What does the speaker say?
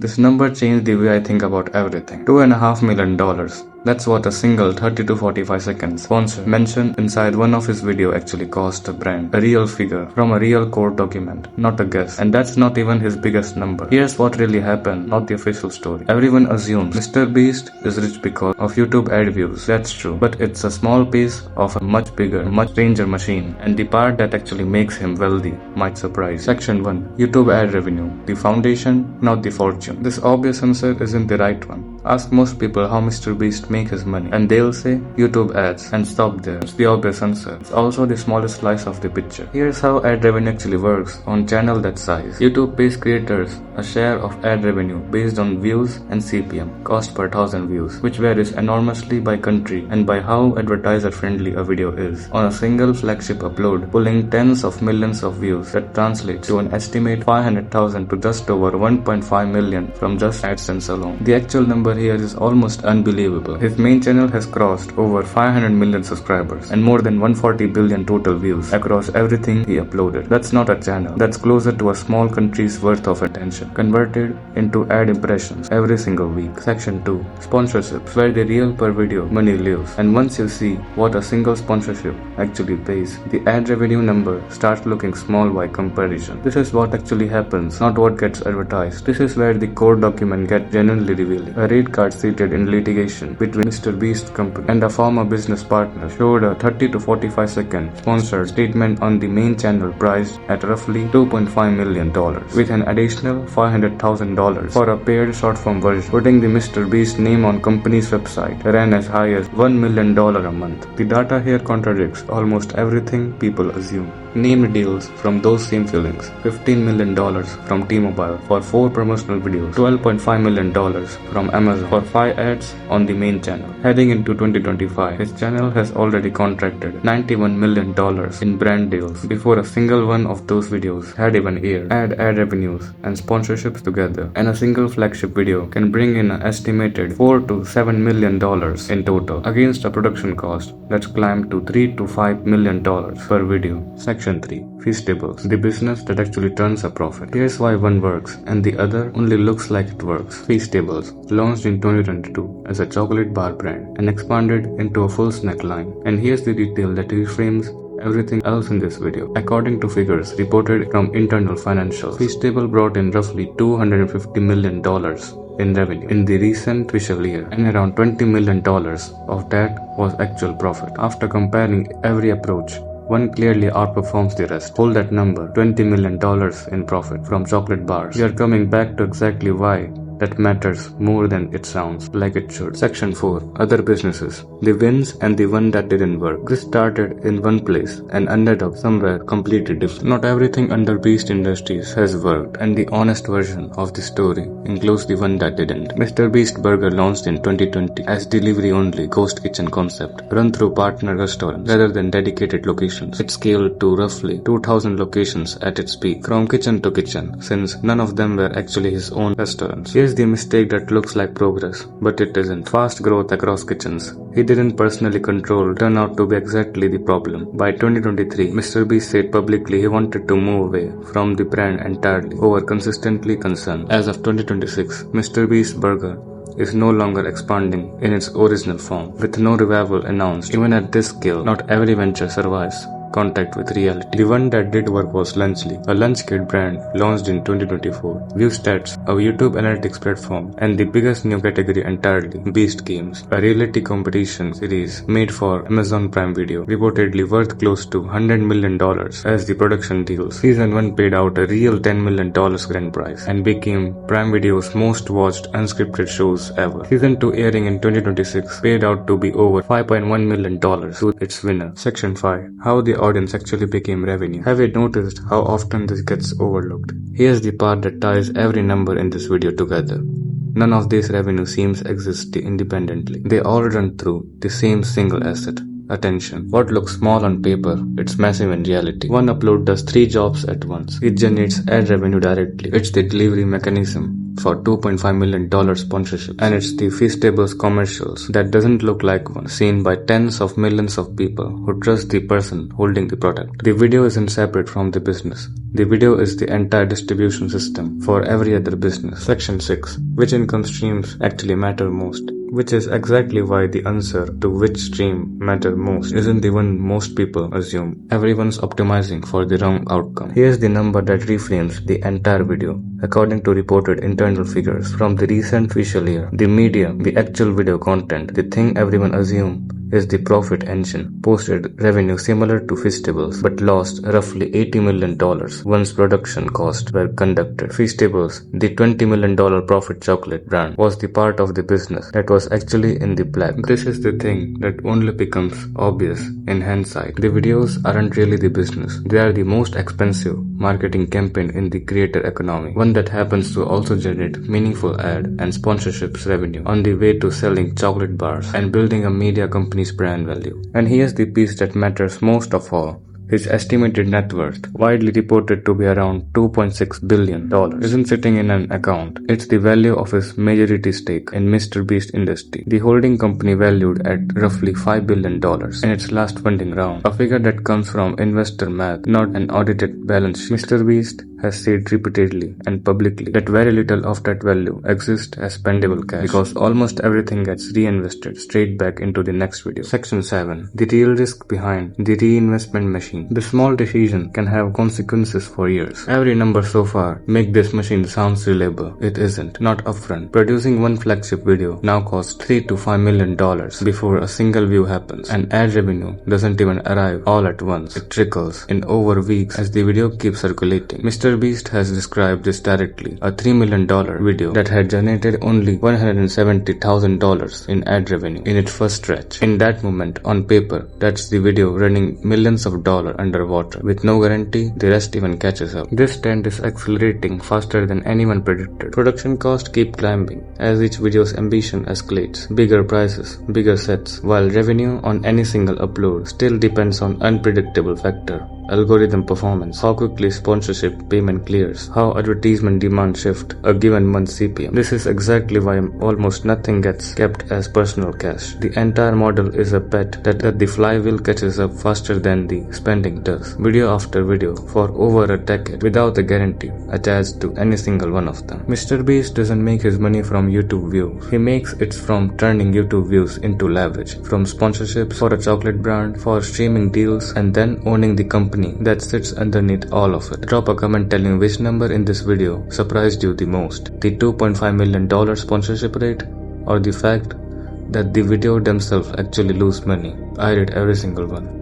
This number changed the way I think about everything. $2.5 million. That's what a single 30 to 45 seconds sponsor mentioned inside one of his videos actually cost a brand. A real figure from a real court document, not a guess. And that's not even his biggest number. Here's what really happened, not the official story. Everyone assumes MrBeast is rich because of YouTube ad views. That's true. But it's a small piece of a much bigger, much stranger machine. And the part that actually makes him wealthy might surprise. Section 1. YouTube ad revenue. The foundation, not the fortune. This obvious answer isn't the right one. Ask most people how MrBeast make his money and they'll say YouTube ads and stop there. It's the obvious answer. It's also the smallest slice of the picture. Here's how ad revenue actually works on channel that size. YouTube pays creators a share of ad revenue based on views and CPM, cost per 1,000 views, which varies enormously by country and by how advertiser friendly a video is. On a single flagship upload, pulling tens of millions of views, that translates to an estimate 500,000 to just over 1.5 million from just AdSense alone. The actual number here is almost unbelievable. His main channel has crossed over 500 million subscribers and more than 140 billion total views across everything he uploaded. That's not a channel. That's closer to a small country's worth of attention, converted into ad impressions every single week. Section 2. Sponsorships, where the real per video money lives. And once you see what a single sponsorship actually pays, the ad revenue number starts looking small by comparison. This is what actually happens, not what gets advertised. This is where the court document gets genuinely revealing. A rate card seated in litigation between MrBeast company and a former business partner showed a 30 to 45 second sponsored statement on the main channel priced at roughly $2.5 million, with an additional $500,000 for a paid short form version. Putting the MrBeast name on company's website ran as high as $1 million a month. The data here contradicts almost everything people assume. Named deals from those same fillings: $15 million from T-Mobile for 4 promotional videos, $12.5 million from Amazon for 5 ads on the main channel. Heading into 2025, his channel has already contracted $91 million in brand deals before a single one of those videos had even aired. Add ad revenues and sponsorships together, and a single flagship video can bring in an estimated $4 to $7 million in total, against a production cost that's climbed to $3 to $5 million per video. Section 3. Feastables, the business that actually turns a profit. Here's why one works and the other only looks like it works. Feastables, launched in 2022 as a chocolate bar brand and expanded into a full snack line. And here's the detail that reframes everything else in this video. According to figures reported from internal financials, Feastables brought in roughly $250 million in revenue in the recent fiscal year, and around $20 million of that was actual profit. After comparing every approach, one clearly outperforms the rest. Hold that number, $20 million in profit from chocolate bars. We are coming back to exactly why that matters more than it sounds like it should. Section 4. Other businesses. The wins and the one that didn't work. This started in one place and ended up somewhere completely different. Not everything under Beast Industries has worked, and the honest version of the story includes the one that didn't. MrBeast Burger launched in 2020 as delivery-only ghost kitchen concept, run through partner restaurants rather than dedicated locations. It scaled to roughly 2,000 locations at its peak, from kitchen to kitchen, since none of them were actually his own restaurants. Here's the mistake that looks like progress, but it isn't. Fast growth across kitchens he didn't personally control turned out to be exactly the problem. By 2023, MrBeast said publicly he wanted to move away from the brand entirely, over consistently concerned. As of 2026, MrBeast Burger is no longer expanding in its original form, with no revival announced. Even at this scale, not every venture survives contact with reality. The one that did work was Lunchly, a lunch kit brand launched in 2024. Viewstats, a YouTube analytics platform, and the biggest new category entirely, Beast Games, a reality competition series made for Amazon Prime Video, reportedly worth close to $100 million as the production deals. Season 1 paid out a real $10 million grand prize and became Prime Video's most watched unscripted shows ever. Season 2, airing in 2026, paid out to be over $5.1 million to its winner. Section 5. How the audience actually became revenue. Have you noticed how often this gets overlooked? Here's the part that ties every number in this video together. None of these revenue streams exist independently. They all run through the same single asset: attention. What looks small on paper, it's massive in reality. One upload does 3 jobs at once. It generates ad revenue directly. It's the delivery mechanism for $2.5 million sponsorship. And it's the Feastables commercials that doesn't look like one, seen by tens of millions of people who trust the person holding the product. The video isn't separate from the business. The video is the entire distribution system for every other business. Section 6. Which income streams actually matter most? Which is exactly why the answer to which stream matter most isn't the one most people assume. Everyone's optimizing for the wrong outcome. Here's the number that reframes the entire video. According to reported internal figures from the recent fiscal year, the medium, the actual video content, the thing everyone assumes is the profit engine, posted revenue similar to Feastables but lost roughly $80 million once production costs were conducted. Feastables, the $20 million profit chocolate brand, was the part of the business that was actually in the black. This is the thing that only becomes obvious in hindsight. The videos aren't really the business. They are the most expensive marketing campaign in the creator economy, one that happens to also generate meaningful ad and sponsorships revenue on the way to selling chocolate bars and building a media company's brand value. And here's the piece that matters most of all. His estimated net worth, widely reported to be around $2.6 billion, isn't sitting in an account. It's the value of his majority stake in MrBeast industry. The holding company valued at roughly $5 billion in its last funding round, a figure that comes from investor math, not an audited balance sheet. MrBeast has said repeatedly and publicly that very little of that value exists as spendable cash because almost everything gets reinvested straight back into the next video. Section 7. The real risk behind the reinvestment machine. The small decision can have consequences for years. Every number so far make this machine sounds reliable. It isn't. Not upfront. Producing one flagship video now costs $3 to $5 million before a single view happens, and ad revenue doesn't even arrive all at once. It trickles in over weeks as the video keeps circulating. MrBeast has described this directly. A $3 million video that had generated only $170,000 in ad revenue in its first stretch. In that moment, on paper, that's the video running millions of dollars underwater. With no guarantee, the rest even catches up. This trend is accelerating faster than anyone predicted. Production costs keep climbing as each video's ambition escalates. Bigger prices, bigger sets, while revenue on any single upload still depends on unpredictable factor. Algorithm performance, how quickly sponsorship payment clears, how advertisement demand shift a given month's CPM. This is exactly why almost nothing gets kept as personal cash. The entire model is a bet that the flywheel catches up faster than the spending does. Video after video for over a decade without a guarantee attached to any single one of them. MrBeast doesn't make his money from YouTube views. He makes it from turning YouTube views into leverage, from sponsorships for a chocolate brand, for streaming deals, and then owning the company that sits underneath all of it. Drop a comment telling which number in this video surprised you the most, the $2.5 million sponsorship rate or the fact that the video themselves actually lose money. I read every single one.